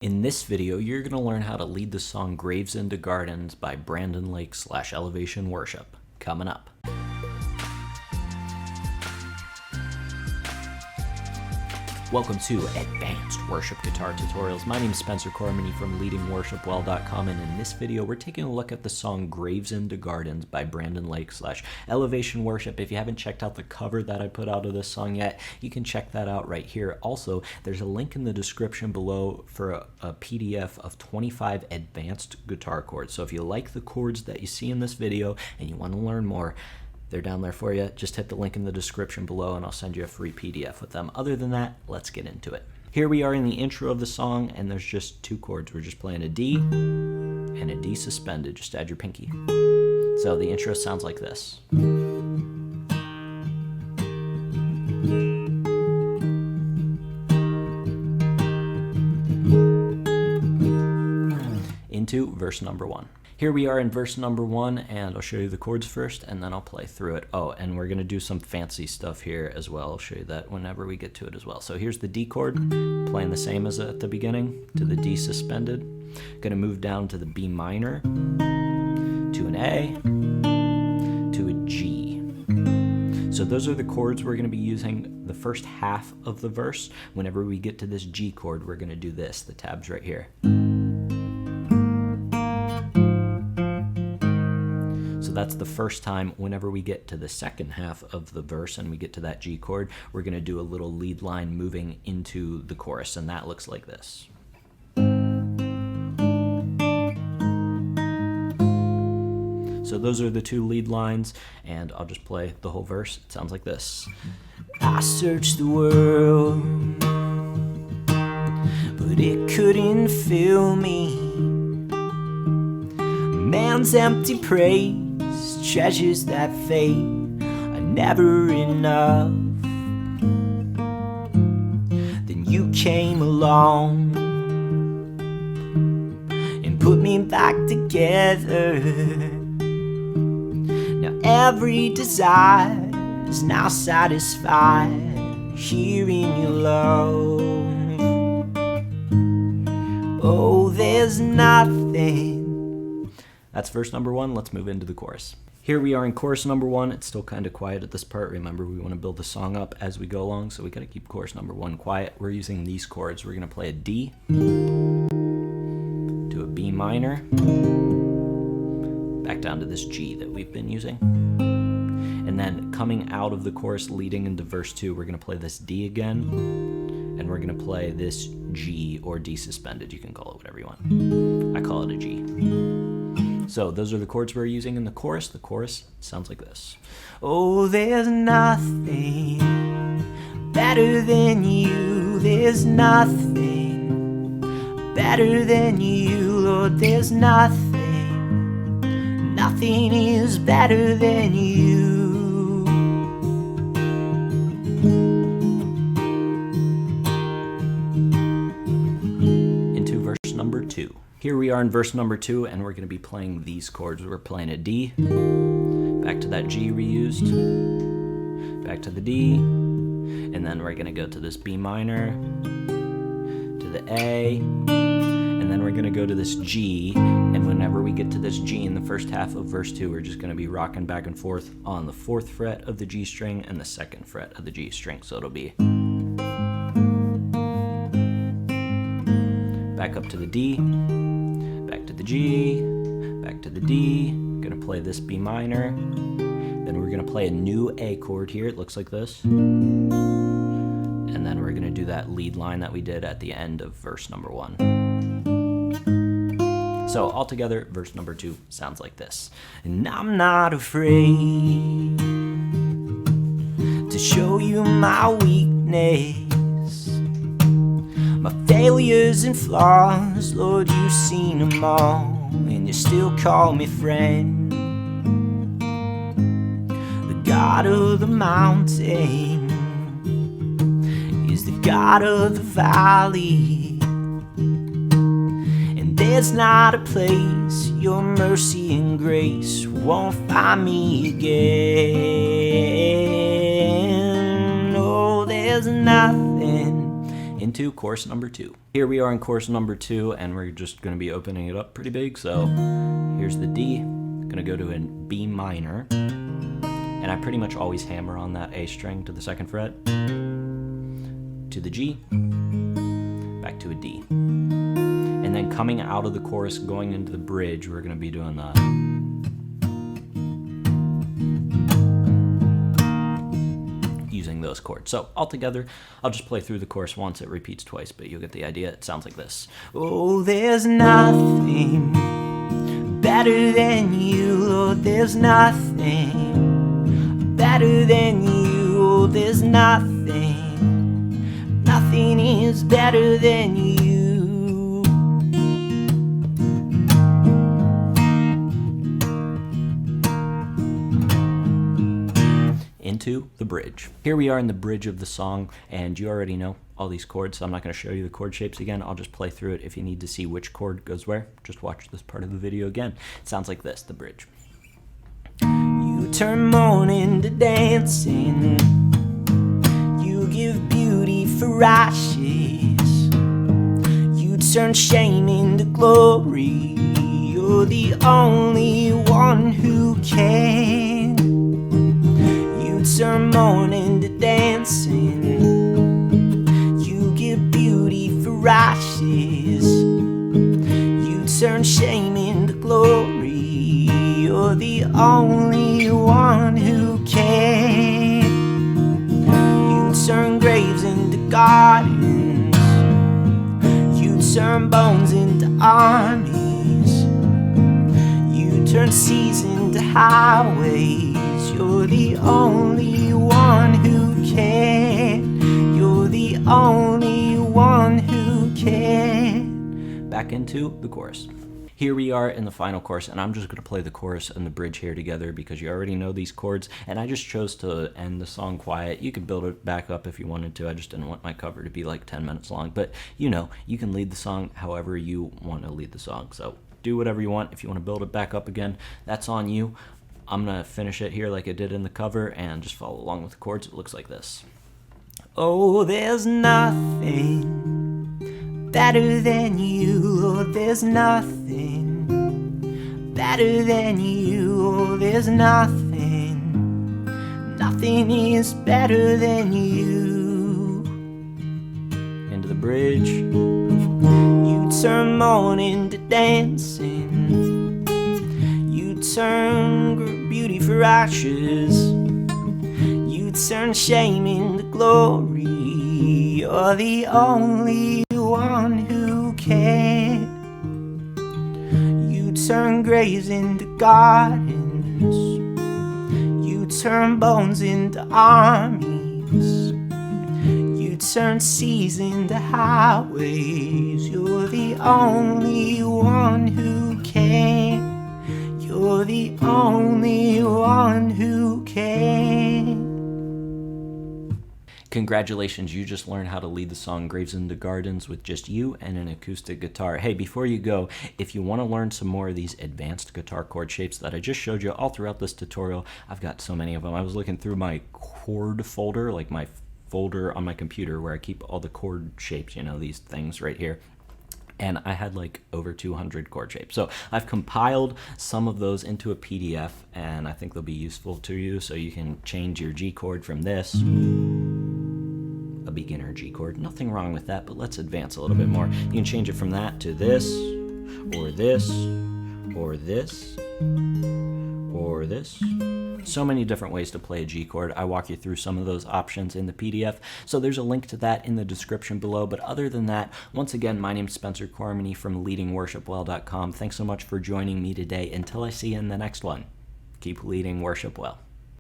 In this video, you're going to learn how to lead the song Graves into Gardens by Brandon Lake / Elevation Worship. Coming up. Welcome to Advanced Worship Guitar Tutorials. My name is Spencer Cormany from leadingworshipwell.com, and in this video we're taking a look at the song Graves into Gardens by Brandon Lake / Elevation Worship. If you haven't checked out the cover that I put out of this song yet, you can check that out right here. Also, there's a link in the description below for a PDF of 25 advanced guitar chords. So if you like the chords that you see in this video and you want to learn more, they're down there for you. Just hit the link in the description below and I'll send you a free PDF with them. Other than that, let's get into it. Here we are in the intro of the song, and there's just two chords. We're just playing a D and a D suspended. Just add your pinky. So the intro sounds like this. Into verse number 1. Here we are in verse number 1, and I'll show you the chords first, and then I'll play through it. Oh, and we're going to do some fancy stuff here as well. I'll show you that whenever we get to it as well. So here's the D chord, playing the same as at the beginning, to the D suspended. Going to move down to the B minor, to an A, to a G. So those are the chords we're going to be using the first half of the verse. Whenever we get to this G chord, we're going to do this, the tabs right here. So that's the first time. Whenever we get to the second half of the verse and we get to that G chord, we're going to do a little lead line moving into the chorus, and that looks like this. So those are the two lead lines, and I'll just play the whole verse. It sounds like this. I searched the world, but it couldn't fill me. Man's empty praise, treasures that fade are never enough. Then you came along and put me back together. Now every desire is now satisfied here in your love. Oh, there's nothing. That's verse number 1. Let's move into the chorus. Here we are in chorus number 1. It's still kind of quiet at this part. Remember, we want to build the song up as we go along, so we got to keep chorus number 1 quiet. We're using these chords. We're going to play a D to a B minor, back down to this G that we've been using. And then coming out of the chorus, leading into verse 2, we're going to play this D again, and we're going to play this G or D suspended. You can call it whatever you want. I call it a G. So those are the chords we're using in the chorus. The chorus sounds like this. Oh, there's nothing better than you. There's nothing better than you, Lord. There's nothing. Nothing is better than you. Into verse number 2. Here we are in verse number 2, and we're going to be playing these chords. We're playing a D, back to that G we used, back to the D, and then we're going to go to this B minor, to the A, and then we're going to go to this G, and whenever we get to this G in the first half of verse 2, we're just going to be rocking back and forth on the 4th fret of the G string and the 2nd fret of the G string. So it'll be back up to the D, back to the G, back to the D. Gonna play this B minor. Then we're gonna play a new A chord here. It looks like this. And then we're gonna do that lead line that we did at the end of verse number 1. So altogether, verse number 2 sounds like this. And I'm not afraid to show you my weakness, my failures and flaws. Lord, you've seen them all, and you still call me friend. The God of the mountain is the God of the valley, and there's not a place your mercy and grace won't find me again. Oh, there's nothing into chorus number 2. Here we are in chorus number 2, and we're just going to be opening it up pretty big. So here's the D, going to go to a B minor, and I pretty much always hammer on that A string to the 2nd fret, to the G, back to a D. And then coming out of the chorus, going into the bridge, we're going to be doing the using those chords. So altogether, I'll just play through the chorus once. It repeats twice, but you'll get the idea. It sounds like this. Oh, there's nothing better than you. Oh, there's nothing better than you. Oh, there's nothing. Nothing is better than you. Into the bridge. Here we are in the bridge of the song, and you already know all these chords, so I'm not going to show you the chord shapes again. I'll just play through it. If you need to see which chord goes where, just watch this part of the video again. It sounds like this, the bridge. You turn mourning to dancing. You give beauty for ashes. You turn shame into glory. You're the only one who can. Turn mourning to dancing. You give beauty for ashes. You turn shame into glory. You're the only one who can. You turn graves into gardens. You turn bones into armies. You turn seas into highways. You're the only one who can. You're the only one who can. Back into the chorus. Here we are in the final chorus, and I'm just going to play the chorus and the bridge here together because you already know these chords, and I just chose to end the song quiet. You could build it back up if you wanted to. I just didn't want my cover to be like 10 minutes long, but you know, you can lead the song however you want to lead the song. So do whatever you want. If you want to build it back up again, that's on you. I'm going to finish it here like I did in the cover and just follow along with the chords. It looks like this. Oh, there's nothing better than you. Oh, there's nothing better than you. Oh, there's nothing. Nothing is better than you. Into the bridge. You turn mourning to dancing. You turn beauty for ashes. You turn shame into glory. You're the only one who can. You turn graves into gardens. You turn bones into armies. You turn seas into highways. You're the only one who can. You're the only one who can. Congratulations, you just learned how to lead the song Graves into Gardens with just you and an acoustic guitar. Hey, before you go, if you want to learn some more of these advanced guitar chord shapes that I just showed you all throughout this tutorial, I've got so many of them. I was looking through my chord folder, like my folder on my computer where I keep all the chord shapes, you know, these things right here. And I had like over 200 chord shapes. So I've compiled some of those into a PDF, and I think they'll be useful to you. So you can change your G chord from this, a beginner G chord. Nothing wrong with that, but let's advance a little bit more. You can change it from that to this, or this, or this, or this. So many different ways to play a G chord. I walk you through some of those options in the PDF, so there's a link to that in the description below. But other than that, once again, my name's Spencer Cormany from leadingworshipwell.com. Thanks so much for joining me today. Until I see you in the next one, keep leading worship well.